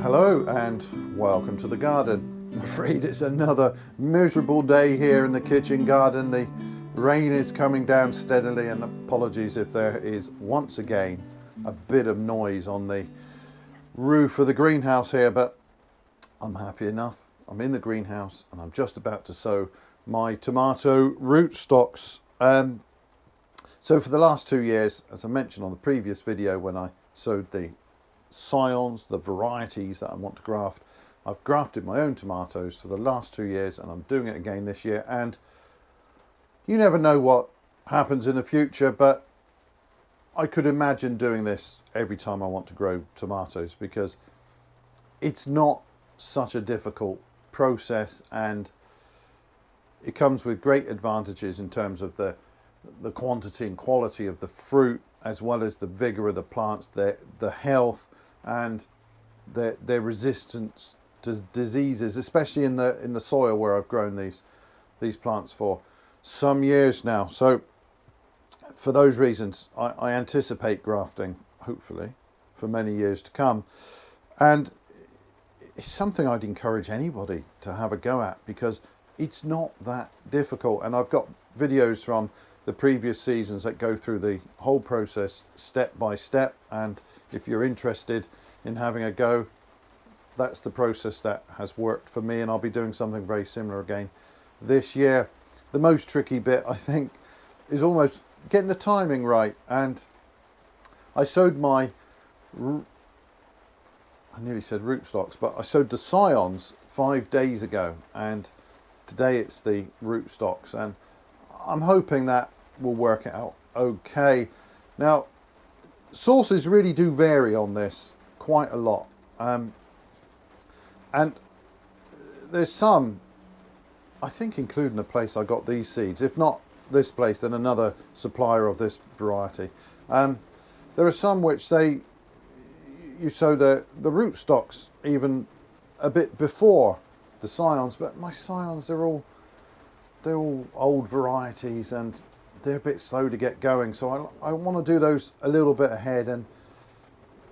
Hello and welcome to the garden. I'm afraid it's another miserable day here in the kitchen garden. The rain is coming down steadily, and apologies if there is once again a bit of noise on the roof of the greenhouse here, but I'm happy enough. I'm in the greenhouse and I'm just about to sow my tomato rootstocks. So for the last 2 years, as I mentioned on the previous video when I sowed the scions, the varieties that I want to graft, I've grafted my own tomatoes for the last 2 years and I'm doing it again this year. And you never know what happens in the future, but I could imagine doing this every time I want to grow tomatoes, because it's not such a difficult process and it comes with great advantages in terms of the quantity and quality of the fruit, as well as the vigor of the plants, the health and their resistance to diseases, especially in the soil where I've grown these plants for some years now. So for those reasons, I anticipate grafting, hopefully, for many years to come. And it's something I'd encourage anybody to have a go at, because it's not that difficult. And I've got videos from the previous seasons that go through the whole process step by step, and if you're interested in having a go, that's the process that has worked for me, and I'll be doing something very similar again this year. The most tricky bit, I think, is almost getting the timing right. And I sowed my, I nearly said rootstocks, but I sowed the scions 5 days ago, and today it's the rootstocks, and I'm hoping that will work out okay. Now, sources really do vary on this quite a lot, and there's some, I think including the place I got these seeds, if not this place then another supplier of this variety. There are some which say you sow the rootstocks even a bit before the scions, but my scions, they're all old varieties and they're a bit slow to get going, so I want to do those a little bit ahead. And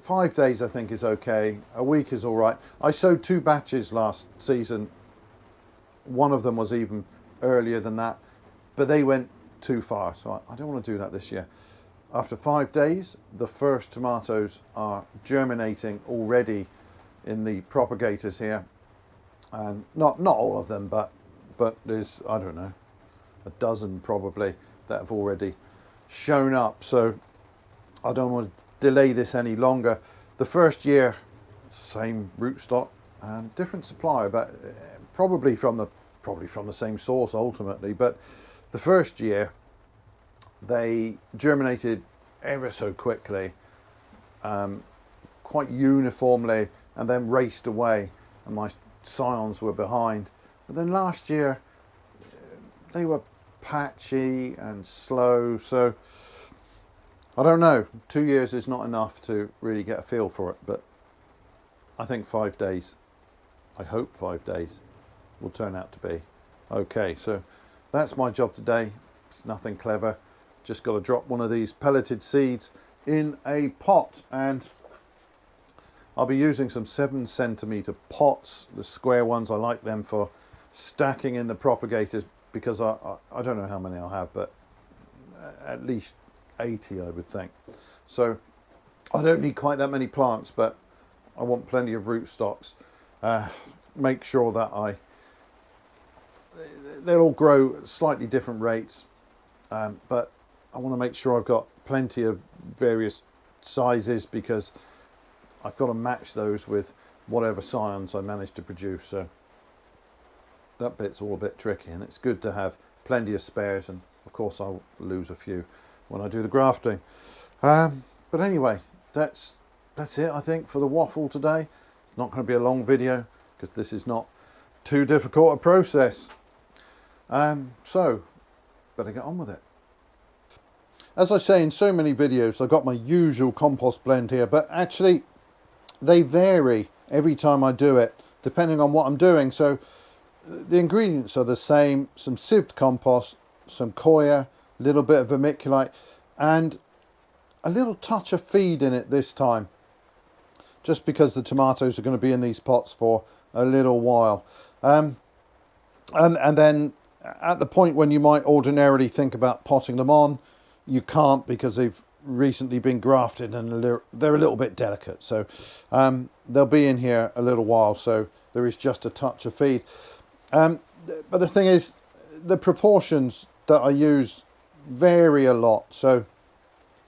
5 days I think is okay, a week is all right. I sowed 2 batches last season, one of them was even earlier than that, but they went too far, so I don't want to do that this year. After 5 days, the first tomatoes are germinating already in the propagators here, and not all of them, but there's, I don't know, a dozen probably that have already shown up. So I don't want to delay this any longer. The first year, same rootstock and different supplier, but probably from the same source ultimately. But the first year they germinated ever so quickly, quite uniformly, and then raced away, and my scions were behind. But then last year they were patchy and slow, so I don't know, 2 years is not enough to really get a feel for it, but I think 5 days, I hope 5 days will turn out to be okay. So that's my job today. It's nothing clever, just got to drop one of these pelleted seeds in a pot, and I'll be using some 7cm pots, the square ones. I like them for stacking in the propagators, because I don't know how many I'll have, but at least 80 I would think. So I don't need quite that many plants, but I want plenty of rootstocks. Make sure that they'll all grow at slightly different rates, but I want to make sure I've got plenty of various sizes, because I've got to match those with whatever scions I manage to produce. So that bit's all a bit tricky, and it's good to have plenty of spares, and of course I'll lose a few when I do the grafting. But anyway, that's it, I think, for the waffle today. It's not going to be a long video, because this is not too difficult a process. So better get on with it. As I say in so many videos, I've got my usual compost blend here, but actually they vary every time I do it, depending on what I'm doing. So the ingredients are the same: some sieved compost, some coir, a little bit of vermiculite, and a little touch of feed in it this time. just because the tomatoes are going to be in these pots for a little while. And then at the point when you might ordinarily think about potting them on, you can't, because they've recently been grafted and they're a little bit delicate. So they'll be in here a little while, so there is just a touch of feed. But the thing is, the proportions that I use vary a lot. So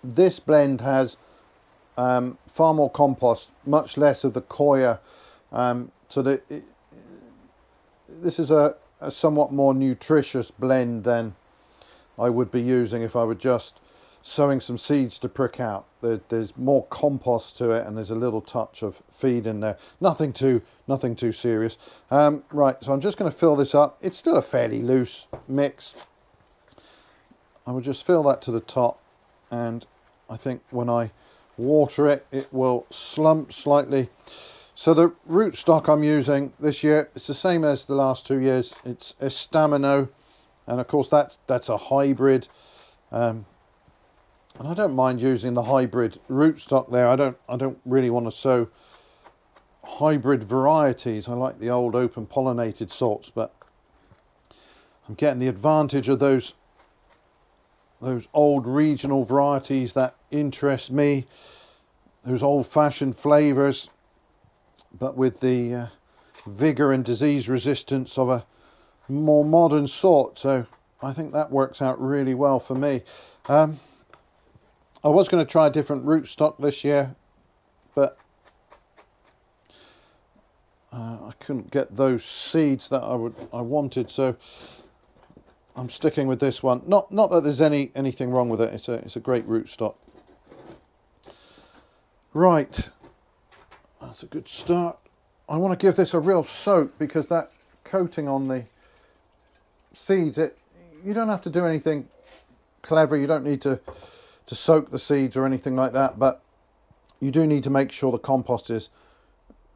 this blend has far more compost, much less of the coir, so that this is a somewhat more nutritious blend than I would be using if I were just sowing some seeds to prick out. There's more compost to it, and there's a little touch of feed in there. Nothing too serious. Right, so I'm just going to fill this up. It's still a fairly loose mix. I will just fill that to the top, and I think when I water it, it will slump slightly. So the rootstock I'm using this year, it's the same as the last 2 years. It's Estamino, and of course that's a hybrid. And I don't mind using the hybrid rootstock there. I don't really want to sow hybrid varieties. I like the old open pollinated sorts, but I'm getting the advantage of those old regional varieties that interest me, those old-fashioned flavours, but with the vigour and disease resistance of a more modern sort. So I think that works out really well for me. I was going to try a different rootstock this year, but I couldn't get those seeds that I wanted, so I'm sticking with this one. Not that there's anything wrong with it. It's a great rootstock. Right, that's a good start. I want to give this a real soak, because that coating on the seeds, you don't have to do anything clever. You don't need to soak the seeds or anything like that, but you do need to make sure the compost is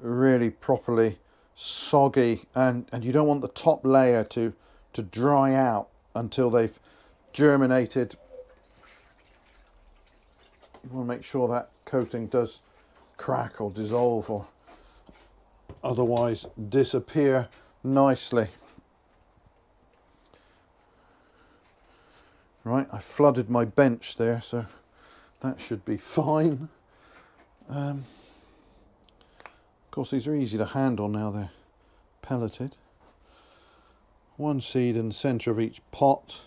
really properly soggy, and you don't want the top layer to dry out until they've germinated. You want to make sure that coating does crack or dissolve or otherwise disappear nicely. Right, I flooded my bench there, so that should be fine. Of course, these are easy to handle now they're pelleted. One seed in the centre of each pot.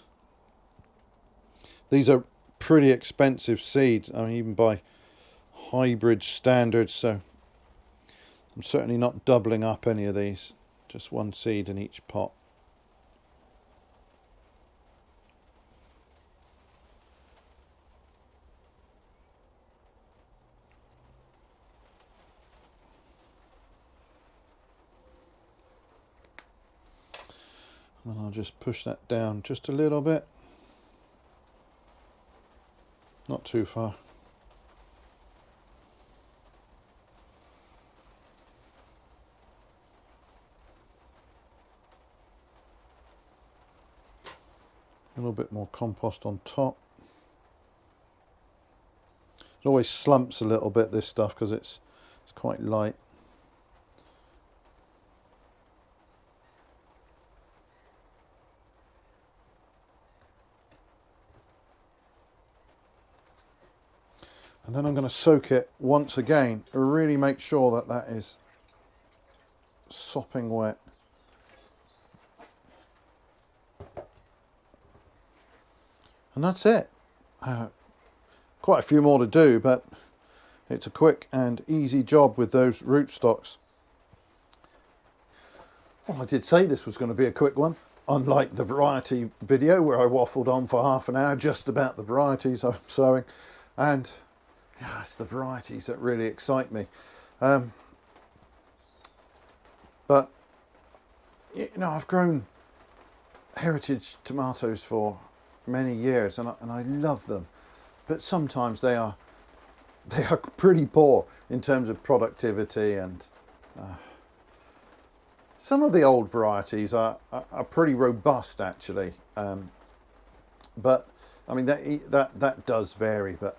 These are pretty expensive seeds, I mean, even by hybrid standards, so I'm certainly not doubling up any of these. Just one seed in each pot. And then I'll just push that down just a little bit. Not too far. A little bit more compost on top. It always slumps a little bit, this stuff, because it's quite light. And then I'm going to soak it once again, really make sure that that is sopping wet. And that's it. Quite a few more to do, but it's a quick and easy job with those rootstocks. Well, I did say this was going to be a quick one, unlike the variety video where I waffled on for half an hour just about the varieties I'm sowing. And yeah, it's the varieties that really excite me. But, you know, I've grown heritage tomatoes for many years, and I love them. But sometimes they are pretty poor in terms of productivity, and some of the old varieties are pretty robust, actually. But I mean that does vary, but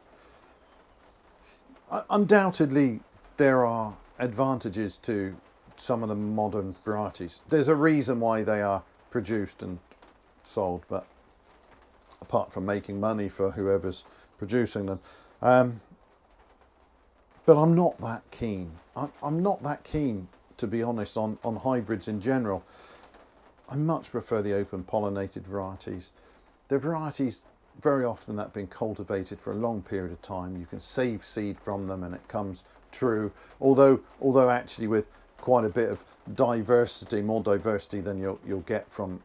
undoubtedly there are advantages to some of the modern varieties. There's a reason why they are produced and sold, but apart from making money for whoever's producing them. But I'm not that keen. I'm not that keen, to be honest, on hybrids in general. I much prefer the open pollinated varieties. They're varieties very often that have been cultivated for a long period of time. You can save seed from them and it comes true. Although actually with quite a bit of diversity, more diversity than you'll get from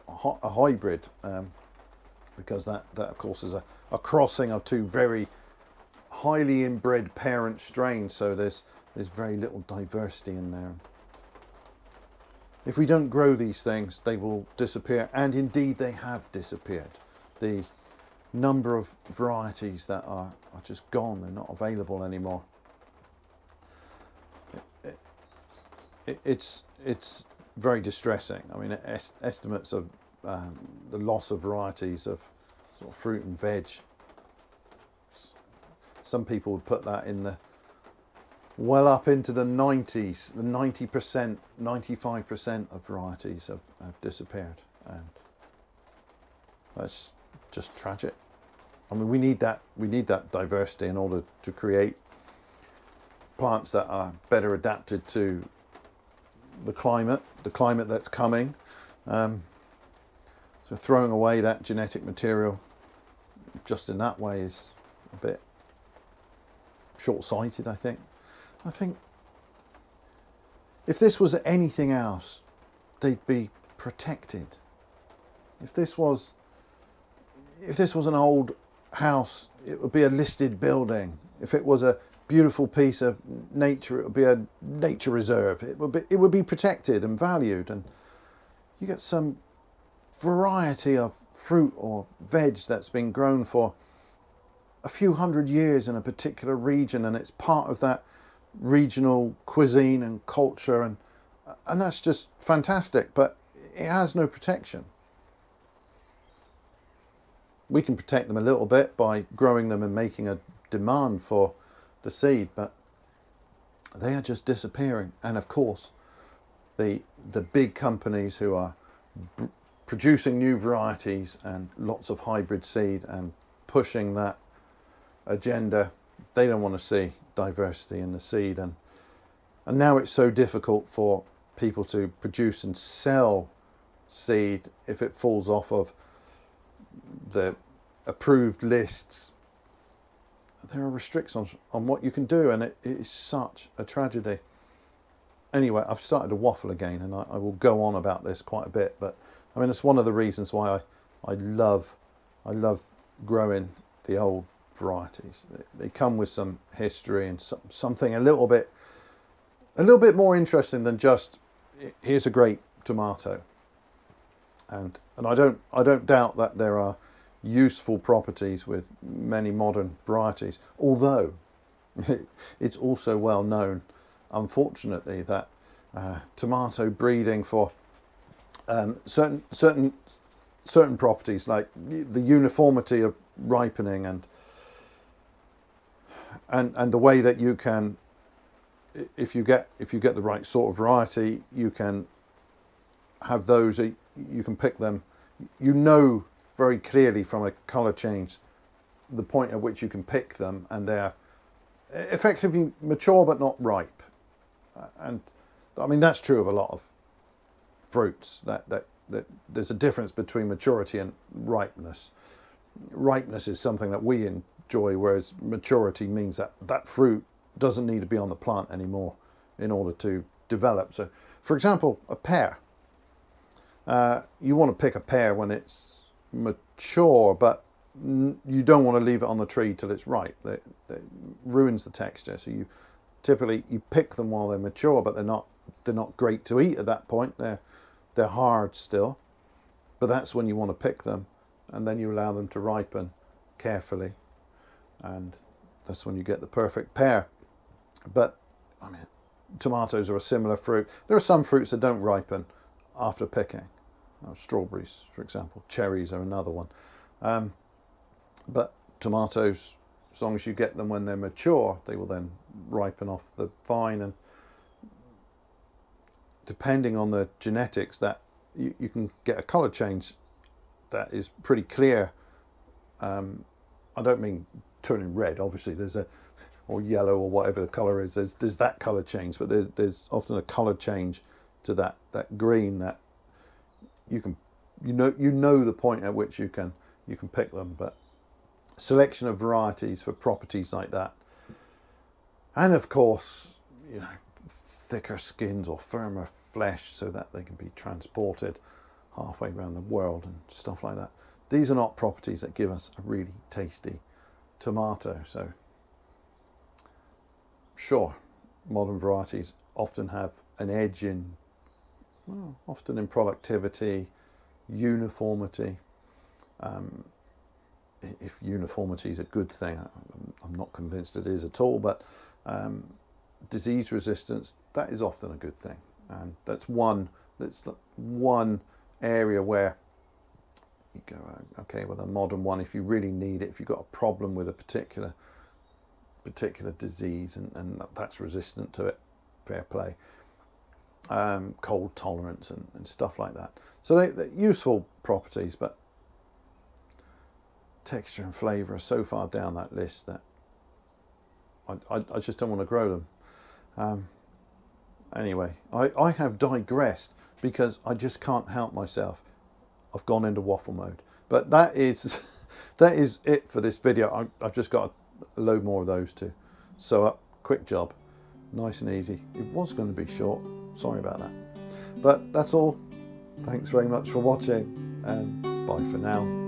a hybrid, because that of course is a crossing of two very highly inbred parent strains, so there's very little diversity in there. If we don't grow these things, they will disappear, and indeed they have disappeared. The number of varieties that are just gone, they're not available anymore. It's very distressing. I mean, estimates of the loss of varieties of sort of fruit and veg, some people would put that in the well up into the 90s. The 90%, 95% of varieties have disappeared, and that's just tragic. I mean, we need that diversity in order to create plants that are better adapted to the climate that's coming. So throwing away that genetic material just in that way is a bit short-sighted, I think. I think if this was anything else, they'd be protected. If this was an old house, it would be a listed building. If it was a beautiful piece of nature, it would be a nature reserve. It would be protected and valued, and you get some variety of fruit or veg that's been grown for a few hundred years in a particular region, and it's part of that regional cuisine and culture, and that's just fantastic, but it has no protection. We can protect them a little bit by growing them and making a demand for the seed, but they are just disappearing. And of course the big companies who are producing new varieties and lots of hybrid seed and pushing that agenda, they don't want to see diversity in the seed, and now it's so difficult for people to produce and sell seed if it falls off of the approved lists. There are restrictions on what you can do, and it is such a tragedy. Anyway, I've started to waffle again, and I will go on about this quite a bit, but I mean, it's one of the reasons why I love growing the old varieties. They come with some history and something a little bit more interesting than just here's a great tomato. And I don't doubt that there are useful properties with many modern varieties, although it's also well known, unfortunately, that tomato breeding for certain properties, like the uniformity of ripening and the way that you can, if you get the right sort of variety, you can have those, you can pick them, you know very clearly from a colour change the point at which you can pick them, and they're effectively mature but not ripe. And I mean, that's true of a lot of fruits, that there's a difference between maturity and ripeness. Ripeness is something that we enjoy, whereas maturity means that fruit doesn't need to be on the plant anymore in order to develop. So, for example, a pear. You want to pick a pear when it's mature, but you don't want to leave it on the tree till it's ripe. That ruins the texture. So you typically pick them while they're mature, but they're not great to eat at that point. They're hard still, but that's when you want to pick them, and then you allow them to ripen carefully, and that's when you get the perfect pear. But I mean, tomatoes are a similar fruit. There are some fruits that don't ripen after picking. Strawberries, for example. Cherries are another one. But tomatoes as long as you get them when they're mature, they will then ripen off the vine, and depending on the genetics, that you can get a colour change that is pretty clear. I don't mean turning red, obviously there's or yellow or whatever the colour is, there's that colour change, but there's often a colour change to that green that you know the point at which you can pick them. But selection of varieties for properties like that, and of course, you know, thicker skins or firmer flesh so that they can be transported halfway around the world and stuff like that. These are not properties that give us a really tasty tomato. So sure, modern varieties often have an edge in, well, often in productivity, uniformity. If uniformity is a good thing, I'm not convinced it is at all, but disease resistance, that is often a good thing. And that's one area where you go, okay, with a modern one, if you really need it, if you've got a problem with a particular disease and that's resistant to it, fair play. Cold tolerance and stuff like that. So they're useful properties, but texture and flavour are so far down that list that I just don't want to grow them. Anyway, I have digressed because I just can't help myself. I've gone into waffle mode. But that is it for this video. I've just got a load more of those to sew up. Quick job, nice and easy. It was going to be short, sorry about that. But that's all. Thanks very much for watching, and bye for now.